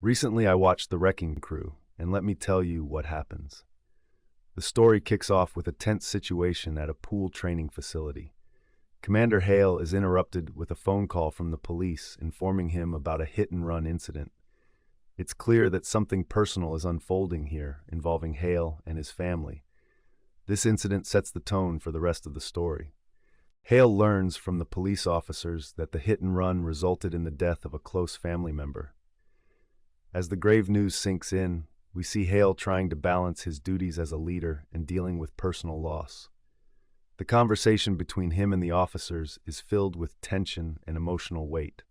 Recently, I watched The Wrecking Crew, and let me tell you what happens. The story kicks off with a tense situation at a pool training facility. Commander Hale is interrupted with a phone call from the police informing him about a hit-and-run incident. It's clear that something personal is unfolding here, involving Hale and his family. This incident sets the tone for the rest of the story. Hale learns from the police officers that the hit-and-run resulted in the death of a close family member. As the grave news sinks in, we see Hale trying to balance his duties as a leader and dealing with personal loss. The conversation between him and the officers is filled with tension and emotional weight.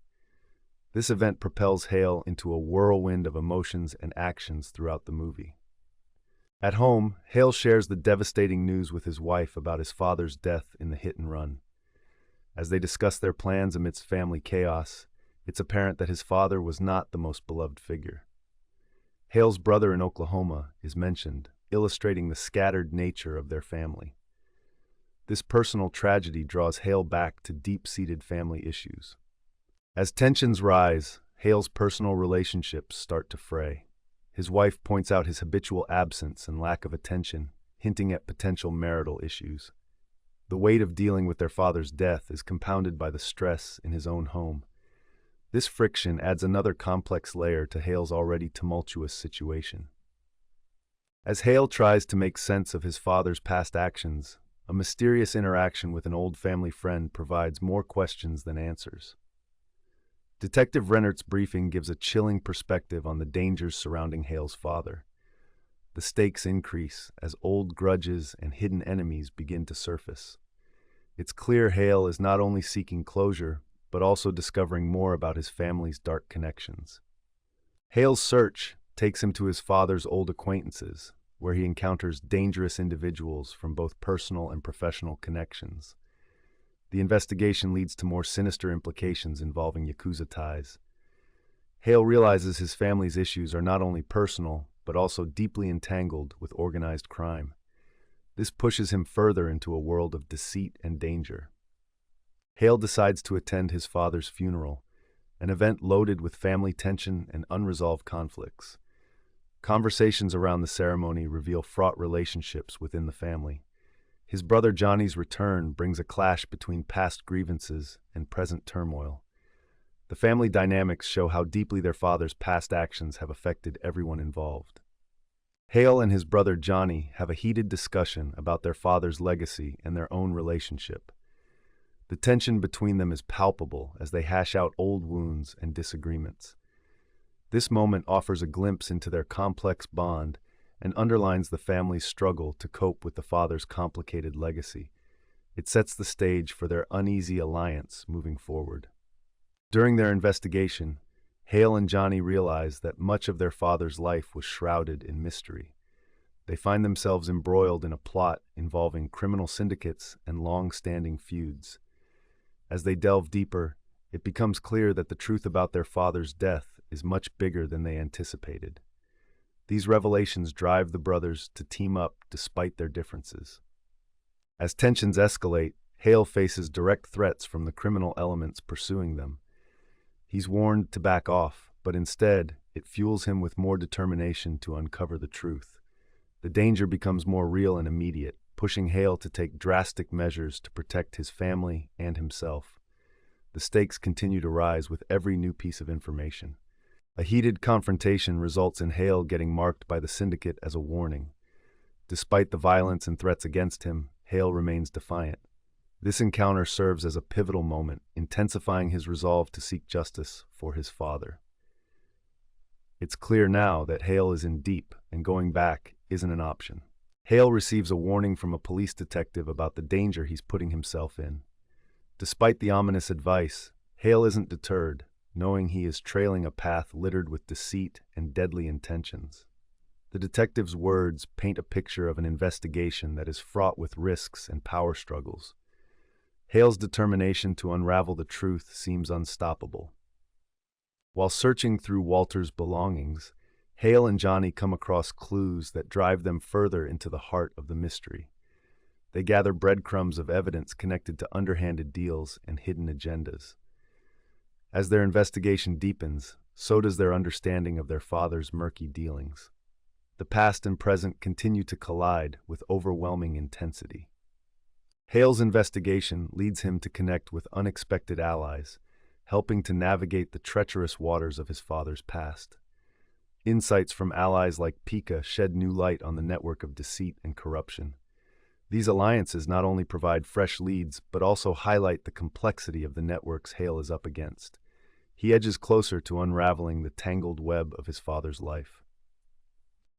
This event propels Hale into a whirlwind of emotions and actions throughout the movie. At home, Hale shares the devastating news with his wife about his father's death in the hit-and-run. As they discuss their plans amidst family chaos, it's apparent that his father was not the most beloved figure. Hale's brother in Oklahoma is mentioned, illustrating the scattered nature of their family. This personal tragedy draws Hale back to deep-seated family issues. As tensions rise, Hale's personal relationships start to fray. His wife points out his habitual absence and lack of attention, hinting at potential marital issues. The weight of dealing with their father's death is compounded by the stress in his own home. This friction adds another complex layer to Hale's already tumultuous situation. As Hale tries to make sense of his father's past actions, a mysterious interaction with an old family friend provides more questions than answers. Detective Rennert's briefing gives a chilling perspective on the dangers surrounding Hale's father. The stakes increase as old grudges and hidden enemies begin to surface. It's clear Hale is not only seeking closure, but also discovering more about his family's dark connections. Hale's search takes him to his father's old acquaintances, where he encounters dangerous individuals from both personal and professional connections. The investigation leads to more sinister implications involving Yakuza ties. Hale realizes his family's issues are not only personal, but also deeply entangled with organized crime. This pushes him further into a world of deceit and danger. Hale decides to attend his father's funeral, an event loaded with family tension and unresolved conflicts. Conversations around the ceremony reveal fraught relationships within the family. His brother Johnny's return brings a clash between past grievances and present turmoil. The family dynamics show how deeply their father's past actions have affected everyone involved. Hale and his brother Johnny have a heated discussion about their father's legacy and their own relationship. The tension between them is palpable as they hash out old wounds and disagreements. This moment offers a glimpse into their complex bond and underlines the family's struggle to cope with the father's complicated legacy. It sets the stage for their uneasy alliance moving forward. During their investigation, Hale and Johnny realize that much of their father's life was shrouded in mystery. They find themselves embroiled in a plot involving criminal syndicates and long-standing feuds. As they delve deeper, it becomes clear that the truth about their father's death is much bigger than they anticipated. These revelations drive the brothers to team up despite their differences. As tensions escalate, Hale faces direct threats from the criminal elements pursuing them. He's warned to back off, but instead, it fuels him with more determination to uncover the truth. The danger becomes more real and immediate, pushing Hale to take drastic measures to protect his family and himself. The stakes continue to rise with every new piece of information. A heated confrontation results in Hale getting marked by the syndicate as a warning. Despite the violence and threats against him, Hale remains defiant. This encounter serves as a pivotal moment, intensifying his resolve to seek justice for his father. It's clear now that Hale is in deep, and going back isn't an option. Hale receives a warning from a police detective about the danger he's putting himself in. Despite the ominous advice, Hale isn't deterred, knowing he is trailing a path littered with deceit and deadly intentions. The detective's words paint a picture of an investigation that is fraught with risks and power struggles. Hale's determination to unravel the truth seems unstoppable. While searching through Walter's belongings, Hale and Johnny come across clues that drive them further into the heart of the mystery. They gather breadcrumbs of evidence connected to underhanded deals and hidden agendas. As their investigation deepens, so does their understanding of their father's murky dealings. The past and present continue to collide with overwhelming intensity. Hale's investigation leads him to connect with unexpected allies, helping to navigate the treacherous waters of his father's past. Insights from allies like Pika shed new light on the network of deceit and corruption. These alliances not only provide fresh leads, but also highlight the complexity of the networks Hale is up against. He edges closer to unraveling the tangled web of his father's life.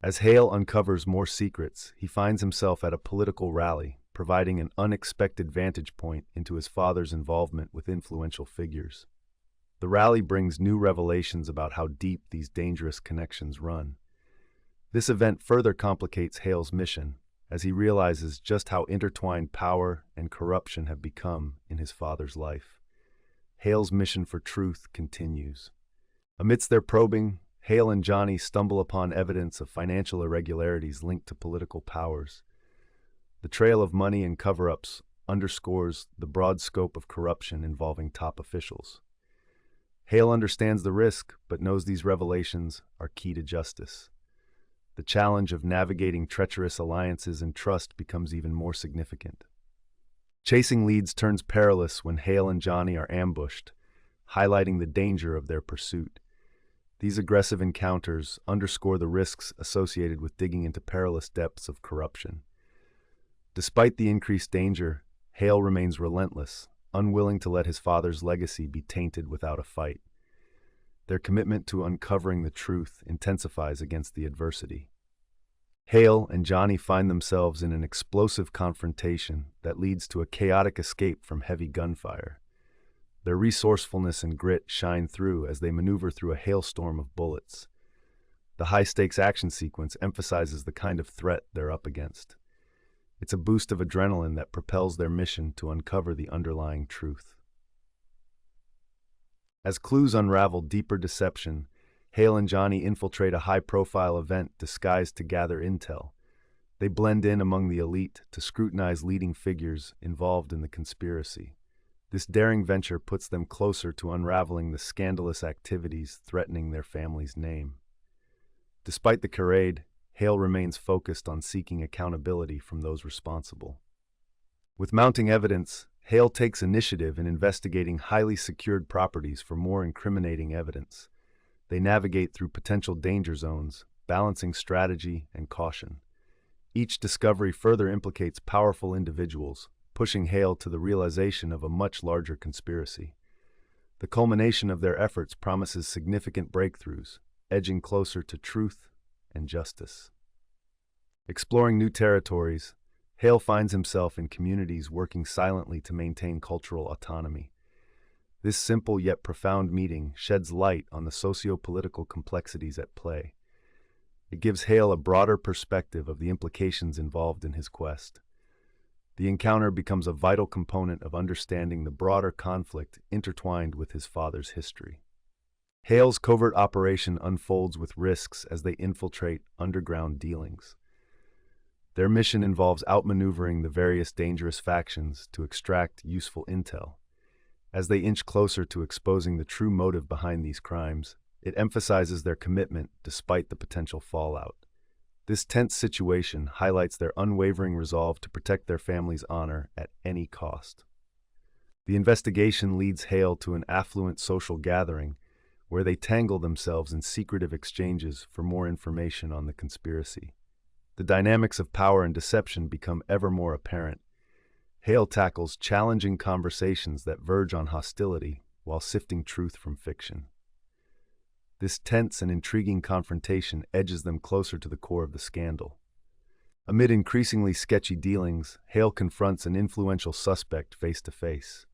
As Hale uncovers more secrets, he finds himself at a political rally, providing an unexpected vantage point into his father's involvement with influential figures. The rally brings new revelations about how deep these dangerous connections run. This event further complicates Hale's mission, as he realizes just how intertwined power and corruption have become in his father's life. Hale's mission for truth continues. Amidst their probing, Hale and Johnny stumble upon evidence of financial irregularities linked to political powers. The trail of money and cover-ups underscores the broad scope of corruption involving top officials. Hale understands the risk, but knows these revelations are key to justice. The challenge of navigating treacherous alliances and trust becomes even more significant. Chasing leads turns perilous when Hale and Johnny are ambushed, highlighting the danger of their pursuit. These aggressive encounters underscore the risks associated with digging into perilous depths of corruption. Despite the increased danger, Hale remains relentless, unwilling to let his father's legacy be tainted without a fight. Their commitment to uncovering the truth intensifies against the adversity. Hale and Johnny find themselves in an explosive confrontation that leads to a chaotic escape from heavy gunfire. Their resourcefulness and grit shine through as they maneuver through a hailstorm of bullets. The high-stakes action sequence emphasizes the kind of threat they're up against. It's a boost of adrenaline that propels their mission to uncover the underlying truth. As clues unravel deeper deception, Hale and Johnny infiltrate a high-profile event disguised to gather intel. They blend in among the elite to scrutinize leading figures involved in the conspiracy. This daring venture puts them closer to unraveling the scandalous activities threatening their family's name. Despite the charade, Hale remains focused on seeking accountability from those responsible. With mounting evidence, Hale takes initiative in investigating highly secured properties for more incriminating evidence. They navigate through potential danger zones, balancing strategy and caution. Each discovery further implicates powerful individuals, pushing Hale to the realization of a much larger conspiracy. The culmination of their efforts promises significant breakthroughs, edging closer to truth and justice. Exploring new territories, Hale finds himself in communities working silently to maintain cultural autonomy. This simple yet profound meeting sheds light on the socio-political complexities at play. It gives Hale a broader perspective of the implications involved in his quest. The encounter becomes a vital component of understanding the broader conflict intertwined with his father's history. Hale's covert operation unfolds with risks as they infiltrate underground dealings. Their mission involves outmaneuvering the various dangerous factions to extract useful intel. As they inch closer to exposing the true motive behind these crimes, it emphasizes their commitment despite the potential fallout. This tense situation highlights their unwavering resolve to protect their family's honor at any cost. The investigation leads Hale to an affluent social gathering where they tangle themselves in secretive exchanges for more information on the conspiracy. The dynamics of power and deception become ever more apparent. Hale tackles challenging conversations that verge on hostility while sifting truth from fiction. This tense and intriguing confrontation edges them closer to the core of the scandal. Amid increasingly sketchy dealings, Hale confronts an influential suspect face to face.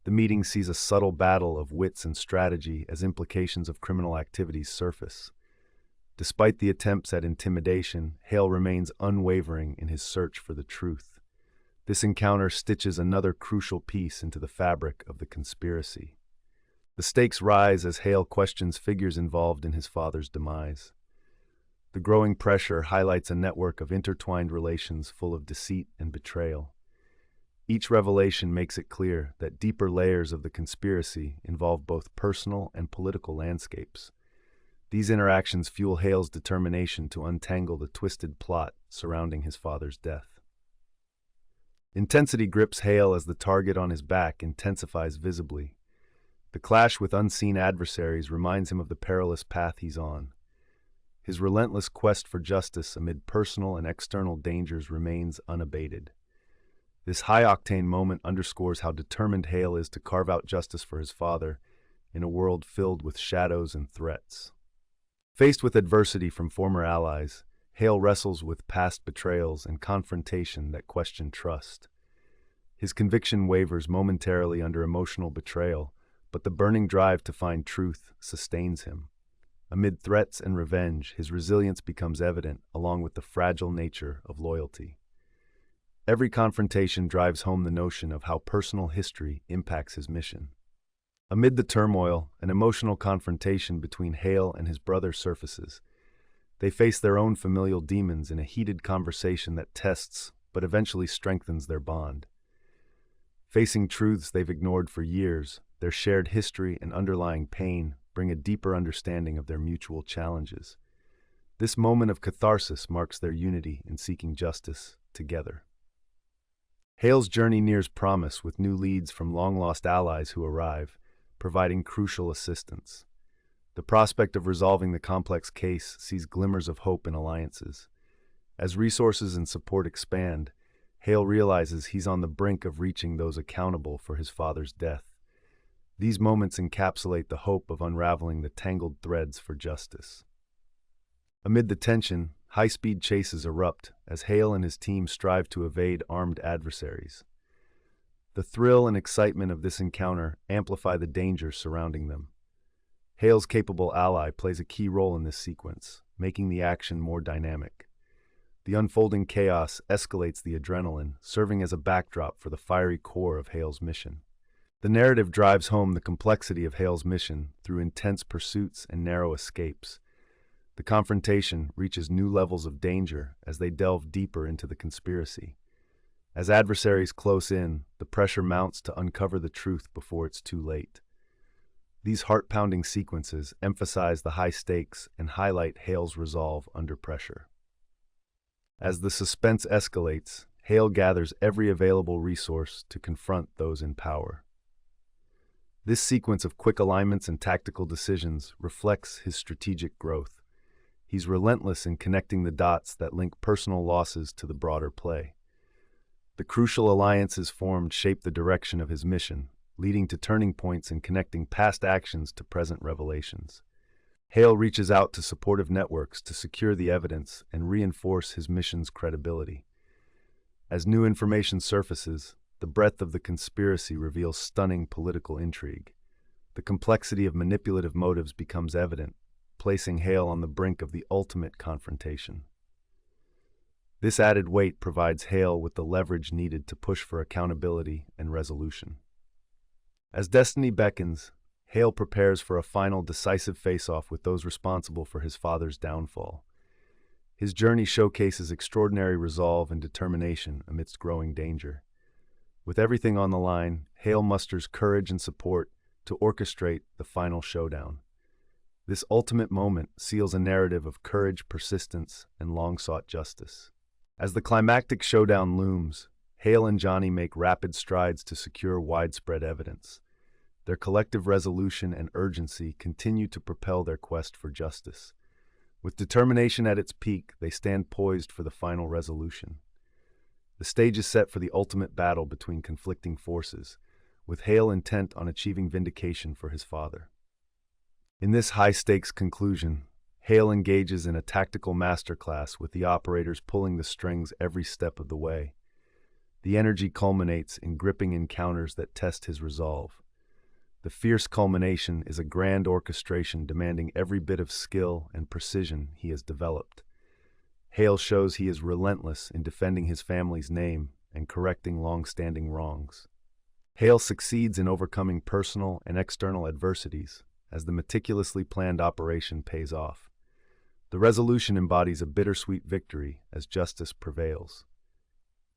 The meeting sees a subtle battle of wits and strategy as implications of criminal activities surface. Despite the attempts at intimidation, Hale remains unwavering in his search for the truth. This encounter stitches another crucial piece into the fabric of the conspiracy. The stakes rise as Hale questions figures involved in his father's demise. The growing pressure highlights a network of intertwined relations full of deceit and betrayal. Each revelation makes it clear that deeper layers of the conspiracy involve both personal and political landscapes. These interactions fuel Hale's determination to untangle the twisted plot surrounding his father's death. Intensity grips Hale as the target on his back intensifies visibly. The clash with unseen adversaries reminds him of the perilous path he's on. His relentless quest for justice amid personal and external dangers remains unabated. This high-octane moment underscores how determined Hale is to carve out justice for his father in a world filled with shadows and threats. Faced with adversity from former allies, Hale wrestles with past betrayals and confrontation that question trust. His conviction wavers momentarily under emotional betrayal, but the burning drive to find truth sustains him. Amid threats and revenge, his resilience becomes evident, along with the fragile nature of loyalty. Every confrontation drives home the notion of how personal history impacts his mission. Amid the turmoil, an emotional confrontation between Hale and his brother surfaces. They face their own familial demons in a heated conversation that tests, but eventually strengthens their bond. Facing truths they've ignored for years, their shared history and underlying pain bring a deeper understanding of their mutual challenges. This moment of catharsis marks their unity in seeking justice together. Hale's journey nears promise with new leads from long-lost allies who arrive, providing crucial assistance. The prospect of resolving the complex case sees glimmers of hope in alliances. As resources and support expand, Hale realizes he's on the brink of reaching those accountable for his father's death. These moments encapsulate the hope of unraveling the tangled threads for justice. Amid the tension, high-speed chases erupt as Hale and his team strive to evade armed adversaries. The thrill and excitement of this encounter amplify the dangers surrounding them. Hale's capable ally plays a key role in this sequence, making the action more dynamic. The unfolding chaos escalates the adrenaline, serving as a backdrop for the fiery core of Hale's mission. The narrative drives home the complexity of Hale's mission through intense pursuits and narrow escapes. The confrontation reaches new levels of danger as they delve deeper into the conspiracy. As adversaries close in, the pressure mounts to uncover the truth before it's too late. These heart-pounding sequences emphasize the high stakes and highlight Hale's resolve under pressure. As the suspense escalates, Hale gathers every available resource to confront those in power. This sequence of quick alignments and tactical decisions reflects his strategic growth. He's relentless in connecting the dots that link personal losses to the broader play. The crucial alliances formed shape the direction of his mission, leading to turning points in connecting past actions to present revelations. Hale reaches out to supportive networks to secure the evidence and reinforce his mission's credibility. As new information surfaces, the breadth of the conspiracy reveals stunning political intrigue. The complexity of manipulative motives becomes evident, placing Hale on the brink of the ultimate confrontation. This added weight provides Hale with the leverage needed to push for accountability and resolution. As destiny beckons, Hale prepares for a final decisive face-off with those responsible for his father's downfall. His journey showcases extraordinary resolve and determination amidst growing danger. With everything on the line, Hale musters courage and support to orchestrate the final showdown. This ultimate moment seals a narrative of courage, persistence, and long-sought justice. As the climactic showdown looms, Hale and Johnny make rapid strides to secure widespread evidence. Their collective resolution and urgency continue to propel their quest for justice. With determination at its peak, they stand poised for the final resolution. The stage is set for the ultimate battle between conflicting forces, with Hale intent on achieving vindication for his father. In this high-stakes conclusion, Hale engages in a tactical masterclass with the operators pulling the strings every step of the way. The energy culminates in gripping encounters that test his resolve. The fierce culmination is a grand orchestration demanding every bit of skill and precision he has developed. Hale shows he is relentless in defending his family's name and correcting long-standing wrongs. Hale succeeds in overcoming personal and external adversities as the meticulously planned operation pays off. The resolution embodies a bittersweet victory as justice prevails.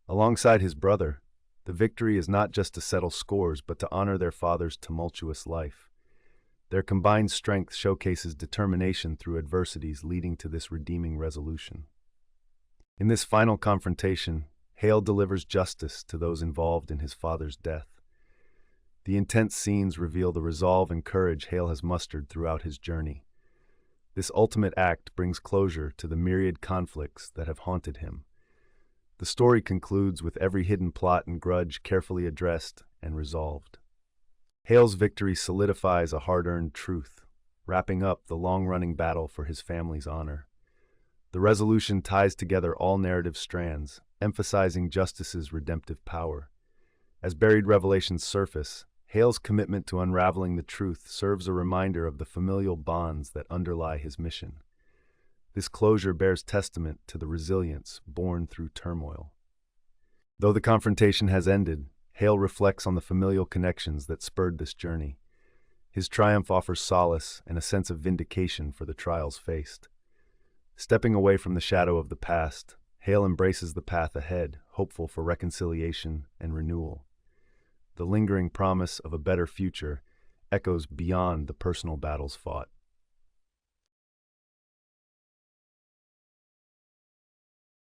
Alongside his brother, The victory is not just to settle scores, but to honor their father's tumultuous life. Their combined strength showcases determination through adversities, leading to this redeeming resolution. In this final confrontation, Hale delivers justice to those involved in his father's death. The intense scenes reveal the resolve and courage Hale has mustered throughout his journey. This ultimate act brings closure to the myriad conflicts that have haunted him. The story concludes with every hidden plot and grudge carefully addressed and resolved. Hale's victory solidifies a hard-earned truth, wrapping up the long-running battle for his family's honor. The resolution ties together all narrative strands, emphasizing justice's redemptive power. As buried revelations surface, Hale's commitment to unraveling the truth serves a reminder of the familial bonds that underlie his mission. This closure bears testament to the resilience born through turmoil. Though the confrontation has ended, Hale reflects on the familial connections that spurred this journey. His triumph offers solace and a sense of vindication for the trials faced. Stepping away from the shadow of the past, Hale embraces the path ahead, hopeful for reconciliation and renewal. The lingering promise of a better future echoes beyond the personal battles fought.